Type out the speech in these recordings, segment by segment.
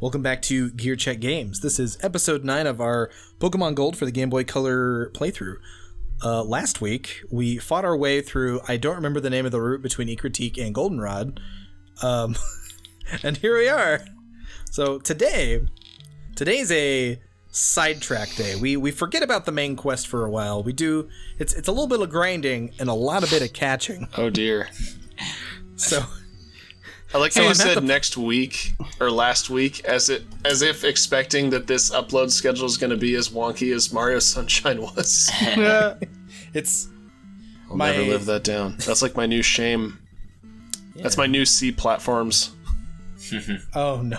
Welcome back to Gear Check Games. This is episode 9 of our Pokemon Gold for the Game Boy Color playthrough. Last week, we fought our way through, I don't remember the name of the route between Ecruteak and Goldenrod. And here we are. So today's a sidetrack day. We forget about the main quest for a while. It's a little bit of grinding and a lot of bit of catching. Oh dear. So I like how you said next week or last week as if expecting that this upload schedule is going to be as wonky as Mario Sunshine was. I'll never live that down. That's like my new shame. Yeah. That's my new C platforms. Oh no.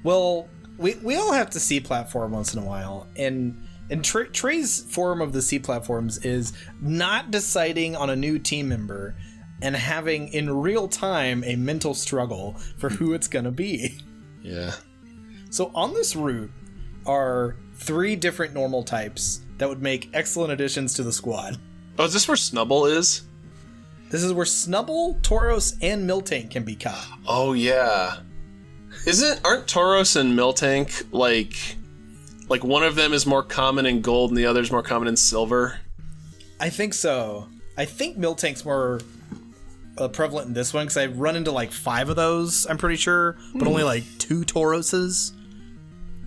Well, we all have to C platform once in a while, and Trey's form of the C platforms is not deciding on a new team member and having in real time a mental struggle for who it's gonna be. Yeah. So on this route are 3 different normal types that would make excellent additions to the squad. Oh, is this where Snubbull is? This is where Snubbull, Tauros, and Miltank can be caught. Oh yeah. Aren't Tauros and Miltank like one of them is more common in gold and the other is more common in silver? I think so. I think Miltank's more prevalent in this one because I've run into like 5 of those, I'm pretty sure, but only like 2 Tauroses.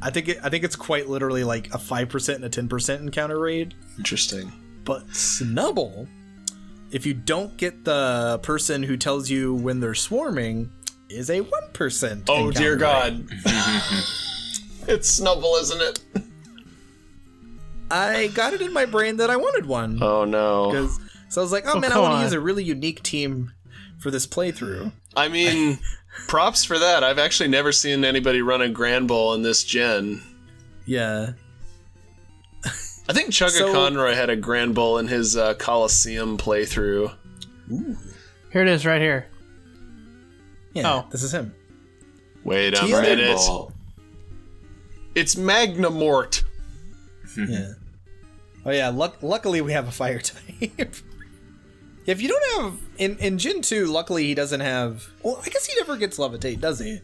I think it's quite literally like a 5% and a 10% encounter rate. Interesting. But Snubbull, if you don't get the person who tells you when they're swarming, is a 1%. Oh dear God. It's Snubbull, isn't it? I got it in my brain that I wanted one. Oh no. So I was like, I want to use a really unique team for this playthrough. I mean, props for that. I've actually never seen anybody run a Grand Bull in this gen. Yeah. I think Chugga Conroy had a Grand Bull in his Coliseum playthrough. Ooh. Here it is, right here. Yeah, This is him. Wait a minute. It's Magnamort. Yeah. Oh yeah, luckily we have a fire type. If you don't have... In Gen 2, luckily he doesn't have... Well, I guess he never gets Levitate, does he?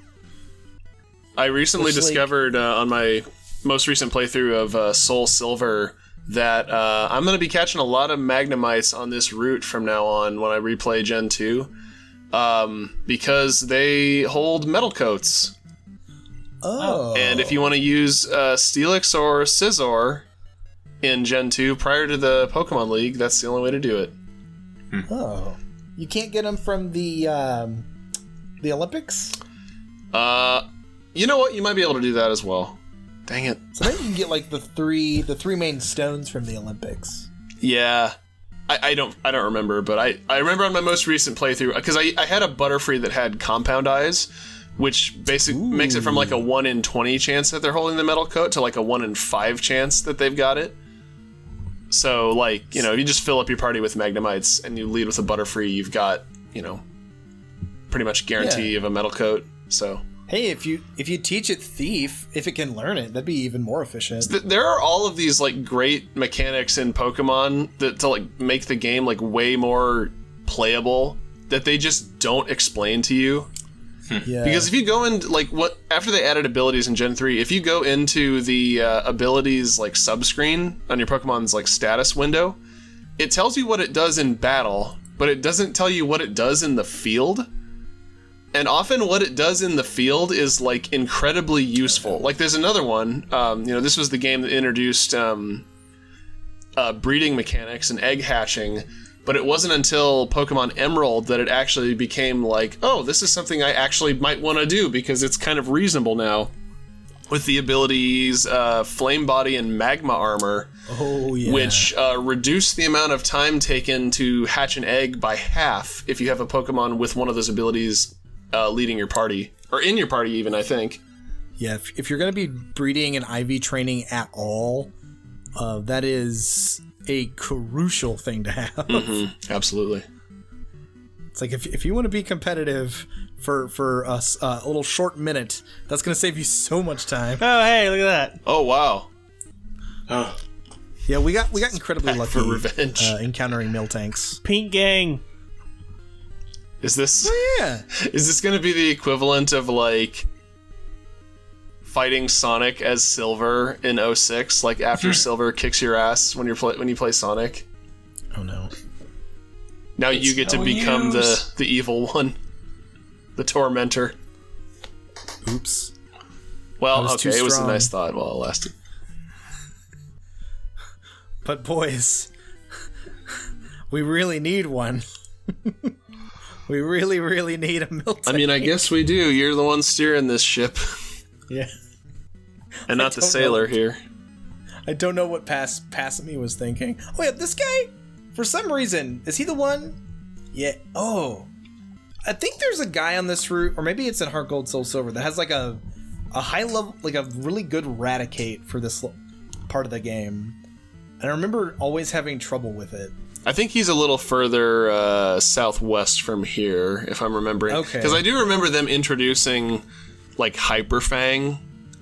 I recently discovered on my most recent playthrough of Soul Silver that I'm going to be catching a lot of Magnemites on this route from now on when I replay Gen 2. Because they hold metal coats. Oh. And if you want to use Steelix or Scizor in Gen 2 prior to the Pokemon League, that's the only way to do it. Oh. You can't get them from the Olympics? You know what? You might be able to do that as well. Dang it. So maybe you can get like the three main stones from the Olympics. Yeah. I don't remember, but I remember on my most recent playthrough, because I had a Butterfree that had Compound Eyes, which basically makes it from like a 1 in 20 chance that they're holding the metal coat to like a 1 in 5 chance that they've got it. So like, you just fill up your party with Magnemites and you lead with a Butterfree, you've got, pretty much guarantee of a metal coat. So hey, if you teach it Thief, if it can learn it, that'd be even more efficient. There are all of these like great mechanics in Pokemon that to like make the game like way more playable that they just don't explain to you. Yeah. Because if you go in after they added abilities in Gen 3, if you go into the abilities like subscreen on your Pokemon's like status window, it tells you what it does in battle, but it doesn't tell you what it does in the field. And often what it does in the field is like incredibly useful. Like there's another one, this was the game that introduced breeding mechanics and egg hatching, but it wasn't until Pokemon Emerald that it actually became like, oh, this is something I actually might want to do because it's kind of reasonable now. With the abilities Flame Body and Magma Armor, which reduce the amount of time taken to hatch an egg by half if you have a Pokemon with one of those abilities leading your party, or in your party even, I think. Yeah, if you're going to be breeding and IV training at all, that is a crucial thing to have. Mm-hmm. Absolutely. It's like if you want to be competitive for a little short minute, that's going to save you so much time. Oh, hey, look at that. Oh, wow. Oh. Yeah, we got incredibly lucky for revenge. Encountering Miltanks. Pink Gang. Is this Yeah. is this going to be the equivalent of like fighting Sonic as Silver in 06, like after Silver kicks your ass when you play Sonic? Oh no. Now you get to become the evil one, the tormentor. Oops. Well, okay, it was a nice thought while it lasted. But boys, we really need one. We really, really need a Miltank. I mean, I guess we do. You're the one steering this ship. Yeah. And not the sailor here. I don't know what Passamy was thinking. Oh yeah, this guy, for some reason, is he the one? Yeah. Oh. I think there's a guy on this route, or maybe it's in Heart Gold Soul Silver, that has like a high level, like a really good Raticate for this part of the game. And I remember always having trouble with it. I think he's a little further southwest from here, if I'm remembering. Okay. Because I do remember them introducing, like, Hyper Fang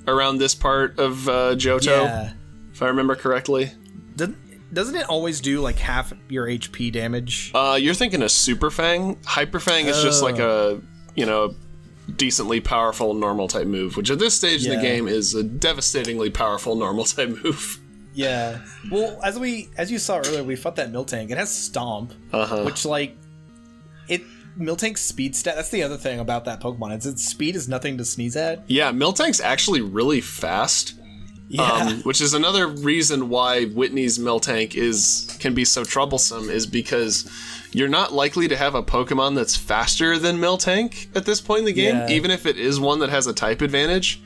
around this part of Johto, Yeah. if I remember correctly. Doesn't it always do like half your HP damage? You're thinking of Super Fang. Hyper Fang is just like a, decently powerful normal type move, which at this stage in the game is a devastatingly powerful normal type move. Yeah. Well, as you saw earlier, we fought that Miltank. It has Stomp, which like Miltank's speed stat. That's the other thing about that Pokemon. Its speed is nothing to sneeze at. Yeah, Miltank's actually really fast. Yeah. Which is another reason why Whitney's Miltank can be so troublesome, is because you're not likely to have a Pokemon that's faster than Miltank at this point in the game, even if it is one that has a type advantage.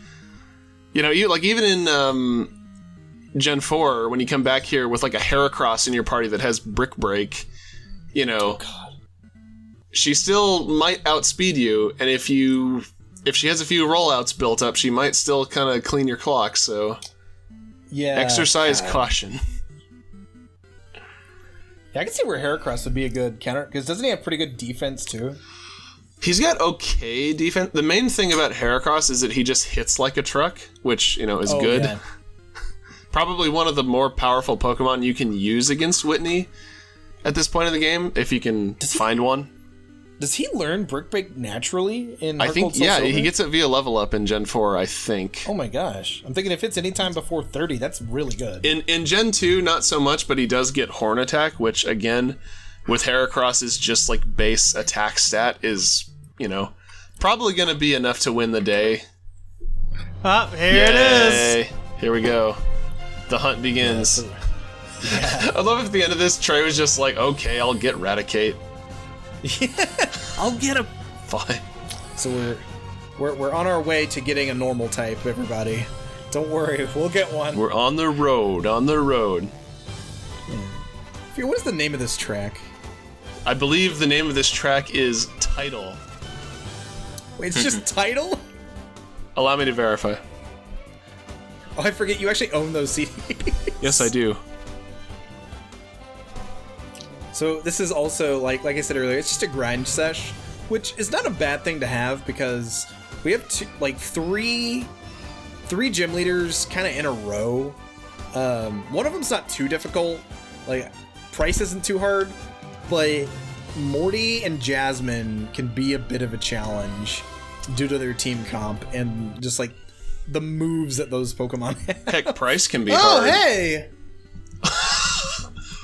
Even in Gen 4, when you come back here with like a Heracross in your party that has Brick Break, she still might outspeed you, and if she has a few rollouts built up, she might still kind of clean your clock, so exercise caution. Yeah, I can see where Heracross would be a good counter, because doesn't he have pretty good defense too? He's got okay defense. The main thing about Heracross is that he just hits like a truck, which, is good. Yeah. Probably one of the more powerful Pokemon you can use against Whitney at this point in the game, if you can find one. Does he learn Brick Break naturally in I Heart think, Gold, Soul yeah, Silver? he gets it via level up in Gen 4, I think. Oh my gosh. I'm thinking if it's any time before 30, that's really good. In Gen 2, not so much, but he does get Horn Attack, which, again, with Heracross's just, like, base attack stat is, probably going to be enough to win the day. Oh, here it is. Here we go. The hunt begins. Yeah. I love if at the end of this, Trey was just like, okay, I'll get Raticate. Yeah, I'll get him. Fine. So we're on our way to getting a normal type, everybody. Don't worry, we'll get one. We're on the road, What is the name of this track? I believe the name of this track is Title. Wait, it's just Title? Allow me to verify. Oh, I forget, you actually own those CDs. Yes, I do. So this is also, like I said earlier, it's just a grind sesh, which is not a bad thing to have because we have three gym leaders kind of in a row. One of them's not too difficult. Like, Price isn't too hard, but Morty and Jasmine can be a bit of a challenge due to their team comp and just like the moves that those Pokemon have. Heck, Price can be hard. Oh, hey!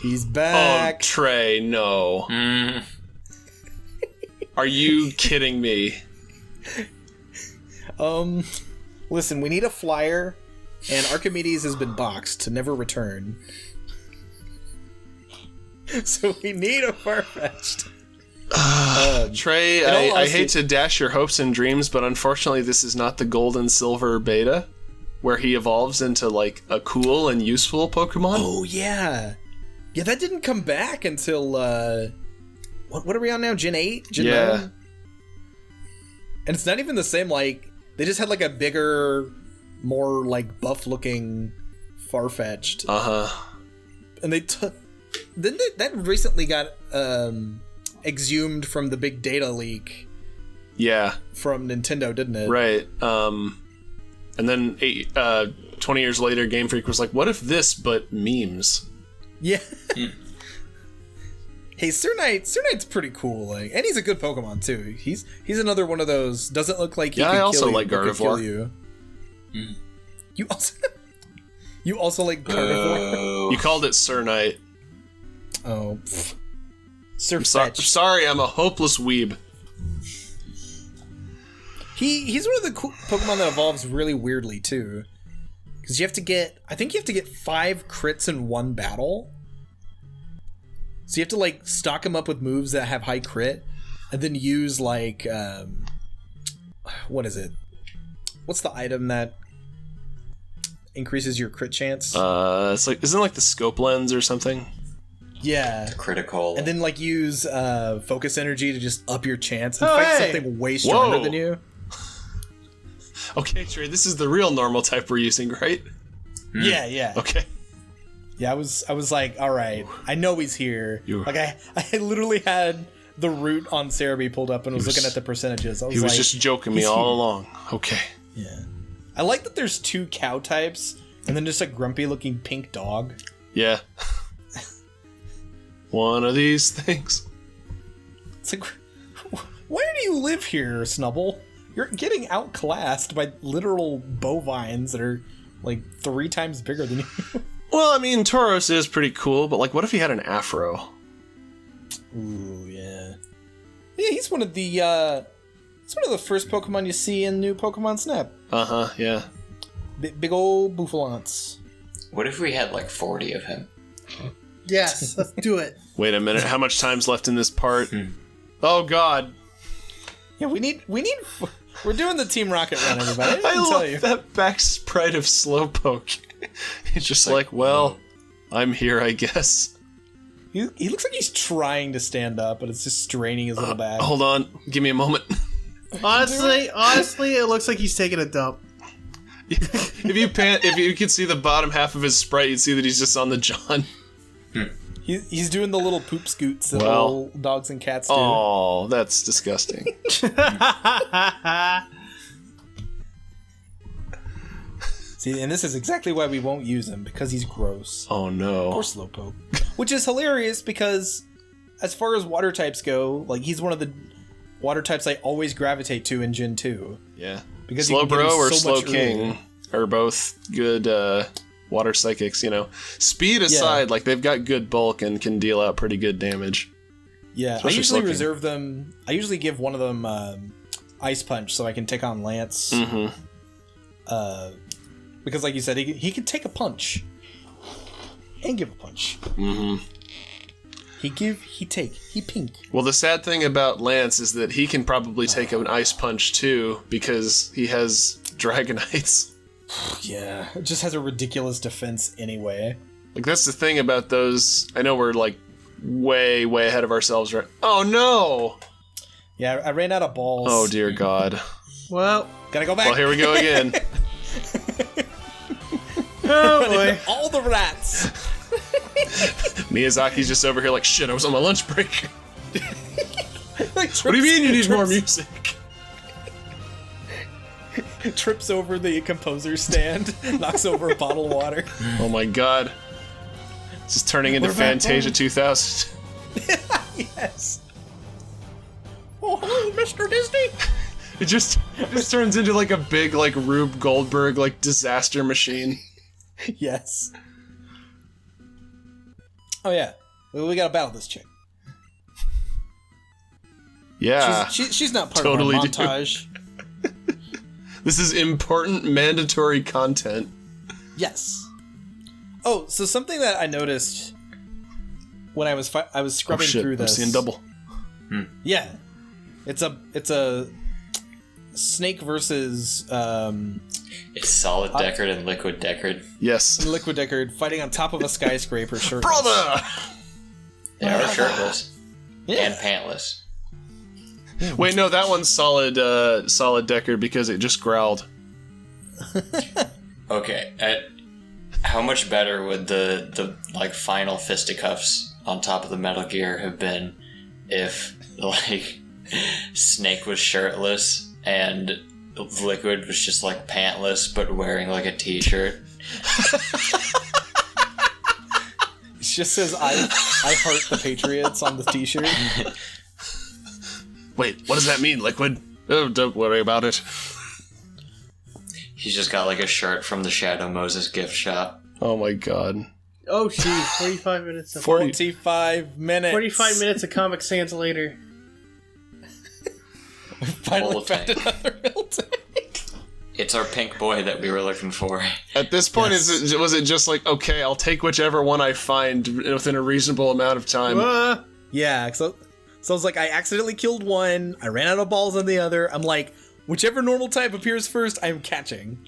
He's back. Oh, Trey, no. Are you kidding me? Listen, we need a flyer, and Archimedes has been boxed to never return. So we need a Farfetch'd. Trey, I hate to dash your hopes and dreams, but unfortunately this is not the Gold and Silver beta, where he evolves into, like, a cool and useful Pokemon. Oh, yeah. Yeah, that didn't come back until, what are we on now? Gen 8? Gen 9? And it's not even the same, like, they just had, like, a bigger, more, like, buff-looking Farfetch'd. And that recently got, exhumed from the big data leak. Yeah. From Nintendo, didn't it? Right. And then 20 years later, Game Freak was like, what if this, but memes? Yeah. Hey, Sir Knight's pretty cool, like, and he's a good Pokemon too. He's another one of those. Doesn't look like he Yeah, could I also kill you, like but could kill Gardevoir. you. You also like Gardevoir. You called it Sir Knight. Oh, Sir So- Fetch. sorry, I'm a hopeless weeb. He's one of the cool Pokemon that evolves really weirdly too, because you have to get 5 crits in one battle. So you have to like stock him up with moves that have high crit, and then use like what is it? What's the item that increases your crit chance? It's like, isn't it like the scope lens or something? Yeah. Critical. And then like use focus energy to just up your chance and fight something way stronger Whoa. than you. Okay, Trey, this is the real normal type we're using, right? Yeah. Okay. Yeah, I was like, all right, I know he's here. Like I literally had the route on Cerebi pulled up and was looking at the percentages. I was He was like, just joking me he's all here. along. Okay. Yeah. I like that there's 2 cow types and then just a grumpy looking pink dog. Yeah. One of these things. It's like, why do you live here, Snubbull? You're getting outclassed by literal bovines that are like 3 times bigger than you. Well, I mean, Tauros is pretty cool, but like, what if he had an afro? Ooh, yeah. Yeah, he's one of the first Pokemon you see in new Pokemon Snap. Uh-huh, yeah. Big old Bouffalance. What if we had like 40 of him? Yes, let's do it. Wait a minute, how much time's left in this part? Oh, God. Yeah, we need. We're doing the Team Rocket run, everybody. I I didn't tell you. love that back sprite of Slowpoke. He's just like, well, I'm here, I guess. He looks like he's trying to stand up, but it's just straining his little back. Hold on, give me a moment. Honestly, it looks like he's taking a dump. If you could see the bottom half of his sprite, you'd see that he's just on the john. He's doing the little poop scoots that Well. all dogs and cats do. Oh, that's disgusting. See, and this is exactly why we won't use him, because he's gross. Oh no. Or Slowpoke. Which is hilarious because as far as water types go, like he's one of the water types I always gravitate to in Gen 2. Yeah. Because you Slow can get Bro him or so Slow much King earlier. are both good water psychics, you know. Speed aside, like they've got good bulk and can deal out pretty good damage. Yeah, Especially I usually Slow King. reserve them. I usually give one of them Ice Punch so I can take on Lance. Mm-hmm. Because like you said, he can take a punch. And give a punch. Mm-hmm. He give, he take, he pink. Well, the sad thing about Lance is that he can probably take an ice punch too, because he has Dragonites. Yeah, it just has a ridiculous defense anyway. Like, that's the thing about those. I know we're like way ahead of ourselves, right? Oh no! Yeah, I ran out of balls. Oh dear God. Well, Gotta go back. Well, here we go again. oh boy. All the rats. Miyazaki's just over here like, shit, I was on my lunch break. Like, What do you mean you need more trips- music? Trips over the composer stand, knocks over a bottle of water. Oh my God. This is turning into We're back Fantasia on. 2000. Yes. Oh, hello, Mr. Disney. It just turns into like a big like Rube Goldberg like disaster machine. Yes. Oh yeah, we gotta battle this chick. Yeah. She's not part Totally of do. our montage. This is important mandatory content. Yes. Oh, so something that I noticed when I was scrubbing through I'm this. seeing double. Yeah, it's a Snake versus It's Solid Deckard and Liquid Deckard. Yes. Liquid Deckard fighting on top of a skyscraper shirtless. Brother! They are shirtless Yeah. and pantless. Wait, no, that one's solid Deckard because it just growled. Okay, how much better would the like final fisticuffs on top of the Metal Gear have been if like Snake was shirtless and Liquid was just like pantless but wearing like a t-shirt? just says I heart the Patriots on the t-shirt. Wait, what does that mean, Liquid? Oh, don't worry about it. He's just got like a shirt from the Shadow Moses gift shop. Oh my god. Oh, geez. 45 minutes of 45 minutes. 45 minutes of Comic Sans later. Finally Full found tank. another Miltank. It's our pink boy that we were looking for. At this point, Yes. was it just like, okay, I'll take whichever one I find within a reasonable amount of time? Yeah, so I was like, I accidentally killed one, I ran out of balls on the other. I'm like, whichever normal type appears first, I'm catching.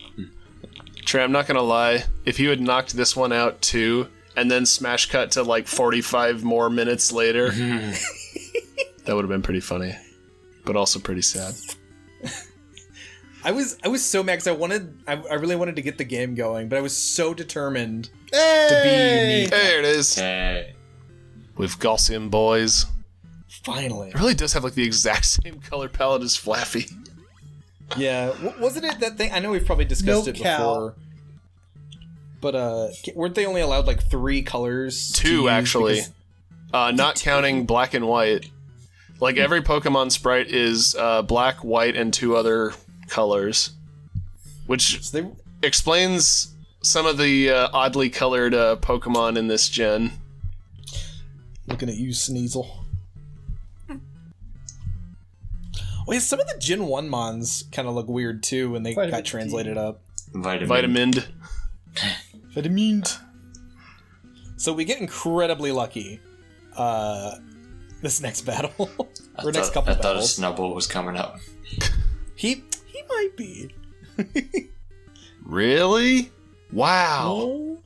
Trey, I'm not gonna lie. If you had knocked this one out too, and then smash cut to like 45 more minutes later, that would have been pretty funny, but also pretty sad. I was so mad because I really wanted to get the game going, but I was so determined to be Hey! unique. There it is. Hey. With Gaussian boys. Finally. It really does have like the exact same color palette as Flaffy. Yeah, wasn't it that thing? I know we've probably discussed Milk it cow. before. But weren't they only allowed like 3 colors? to Two, use? actually. Because- Not counting black and white. Like every Pokemon sprite is black, white, and 2 other colors. Which so they, explains some of the oddly colored Pokemon in this gen. looking at you, Sneasel. Oh yeah, some of the Gen 1 mons kind of look weird too when they Vitamin got D. translated up. Vitamined. Vitamined. So we get incredibly lucky this next battle. or next couple I thought a battles. Snubbull was coming up. He might be. Really? Wow. Oh.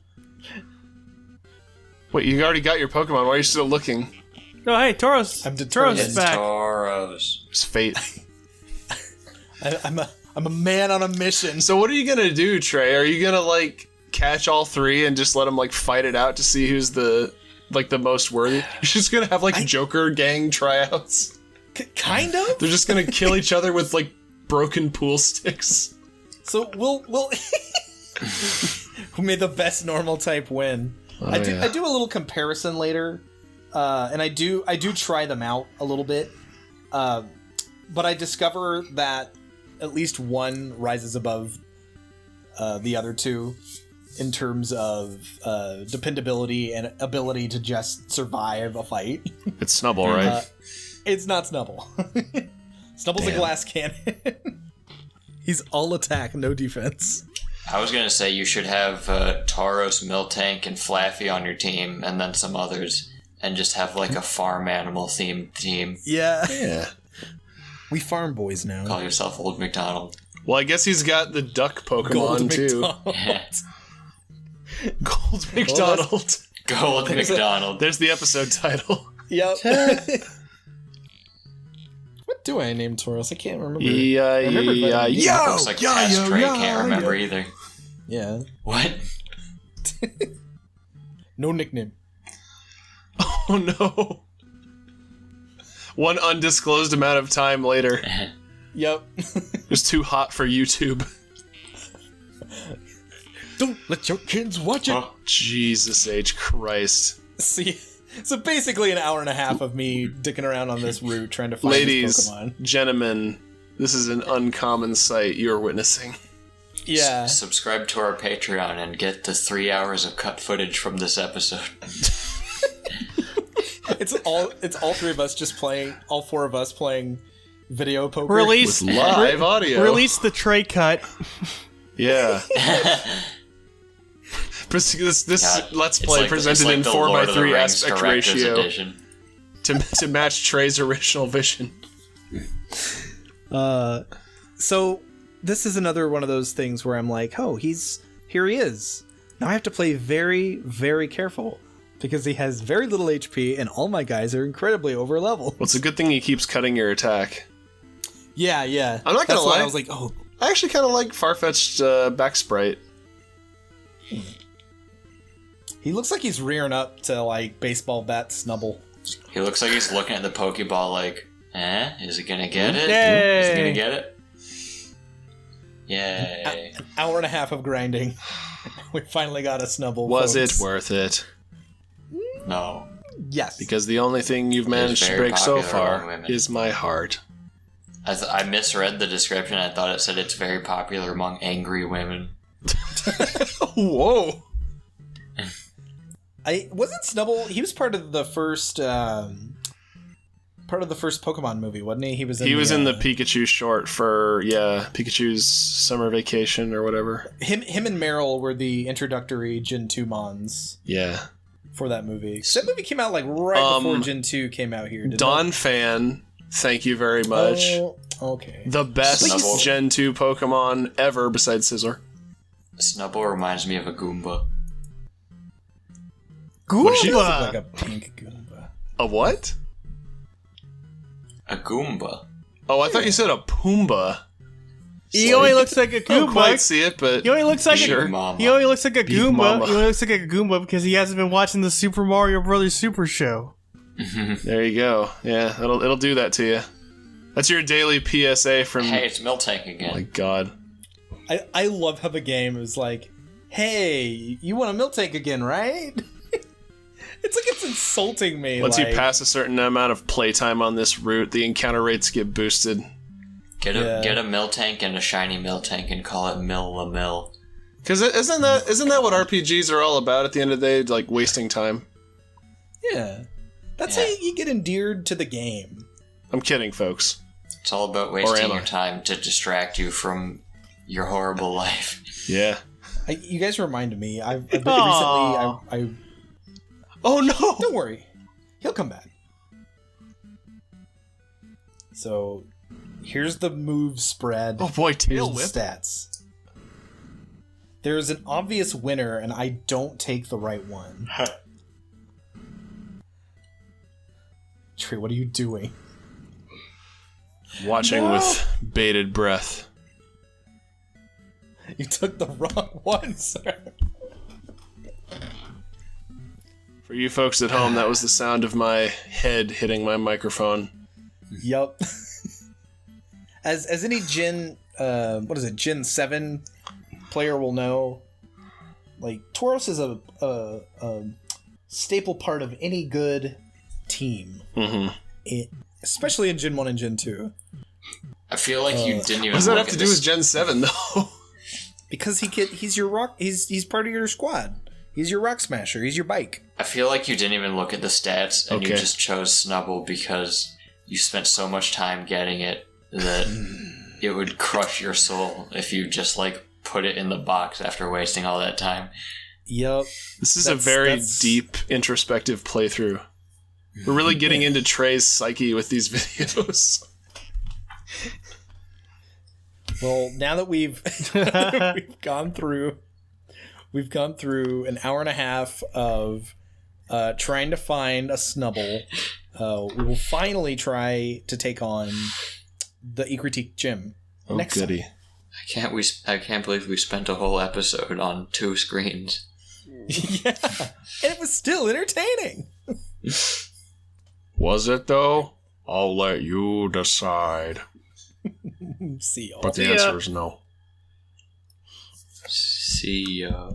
Wait, you already got your Pokemon. Why are you still looking? Oh, hey, Tauros. I'm determined. Tauros is back. Tauros. It's fate. I'm a man on a mission. So what are you gonna do, Trey? Are you gonna like catch all 3 and just let them like fight it out to see who's the most worthy? You're just gonna have like Joker gang tryouts. Kind of. They're just gonna kill each other with like broken pool sticks. So we'll who made the best normal type win. I do a little comparison later, and I do try them out a little bit, but I discover that at least one rises above the other 2 in terms of dependability and ability to just survive a fight. It's Snubbull, right? It's not Snubbull. Snubble's a Damn. glass cannon. He's all attack, no defense. I was gonna say you should have Tauros, Miltank, and Flaffy on your team, and then some others, and just have like a farm animal themed team. Yeah. Yeah. We farm boys now. Call yourself Old McDonald. Well, I guess he's got the duck Pokemon Gold too. McDonald. Gold McDonald. Gold McDonald. There's the episode title. Yep. What do I name Tauros? I can't remember. Looks like Castray can't remember either. Yeah. What? No nickname. Oh no. One undisclosed amount of time later. Yep. It was too hot for YouTube. Don't let your kids watch it. Oh, Jesus H. Christ. See, so basically an hour and a half of me dicking around on this route trying to find this Ladies, Pokemon. gentlemen, this is an uncommon sight you are witnessing. Yeah. Subscribe to our Patreon and get the 3 hours of cut footage from this episode. It's all 3 of us just playing, all 4 of us playing video poker. Release With live audio. Release the tray cut. Yeah. This God, Let's it's Play like- presented it's like in the 4 by Lord of the 3 Rings aspect Director's ratio Edition. to match Trey's original vision. So this is another one of those things where I'm like, oh, here he is. Now I have to play very, very careful because he has very little HP and all my guys are incredibly over leveled. Well, it's a good thing he keeps cutting your attack. Yeah. I'm not gonna That's why lie. I was like, oh, I actually kind of like Farfetch'd back sprite. he looks like he's rearing up to like baseball bat Snubbull. He looks like he's looking at the Pokeball like, is he gonna get it? Yay. Is he gonna get it? Yay. An hour and a half of grinding. We finally got a Snubbull. Was folks. it worth it? No. Yes. Because the only thing you've managed to very break so popular among far women. is my heart. I misread the description. I thought it said it's very popular among angry women. Whoa. Wasn't Snubbull. He was part of the first. Part of the first Pokemon movie, wasn't he? He was in the Pikachu short for Pikachu's summer vacation or whatever. Him and Meryl were the introductory Gen 2 Mons. Yeah. For that movie. So that movie came out like right before Gen 2 came out here. Don Fan, thank you very much. Oh, okay. The best Snubbull. Gen 2 Pokemon ever besides Scizor. Snubbull reminds me of a Goomba. What is she? Goomba! Like a pink Goomba. A what? A Goomba. Oh, I thought you said a Pumbaa. He only looks like a I don't quite Goomba. see it, but He only looks like sure. he only looks like a Big Goomba. Mama. He only looks like a Goomba because he hasn't been watching the Super Mario Brothers Super Show. There you go. Yeah, it'll do that to you. That's your daily PSA from. Hey, it's Miltank Oh again. my god. I love how the game is like, hey, you want a Miltank again, right? It's like it's insulting me. Once like, you pass a certain amount of playtime on this route, the encounter rates get boosted. Get a Miltank and a shiny Miltank and call it Mill. Because isn't that what RPGs are all about at the end of the day? Like wasting time. Yeah. That's how you get endeared to the game. I'm kidding, folks. It's all about wasting your time to distract you from your horrible life. Yeah. You guys reminded me. I've been recently. Oh no! Don't worry, he'll come back. So, here's the move spread. Oh boy, Here's tail the whip. stats. There's an obvious winner, and I don't take the right one. Trey, what are you doing? Watching with bated breath. You took the wrong one, sir. For you folks at home, that was the sound of my head hitting my microphone. Yup. As any Gen, Gen 7 player will know, like, Tauros is a staple part of any good team. Mm-hmm. Especially in Gen 1 and Gen 2. I feel like you didn't even What does that look have to at do this. with Gen 7, though? Because he's your rock, he's part of your squad. He's your rock smasher. He's your bike. I feel like you didn't even look at the stats and you Okay. just chose Snubbull because you spent so much time getting it that it would crush your soul if you just like put it in the box after wasting all that time. Yup. This is a very deep, introspective playthrough. We're really getting into Trey's psyche with these videos. Well, now that we've gone through an hour and a half of trying to find a Snubbull, we will finally try to take on the Ikritik gym. Oh, next goody. I can't believe we spent a whole episode on 2 screens. Yeah, and it was still entertaining. Was it, though? I'll let you decide. See y'all. But the answer is no. See ya.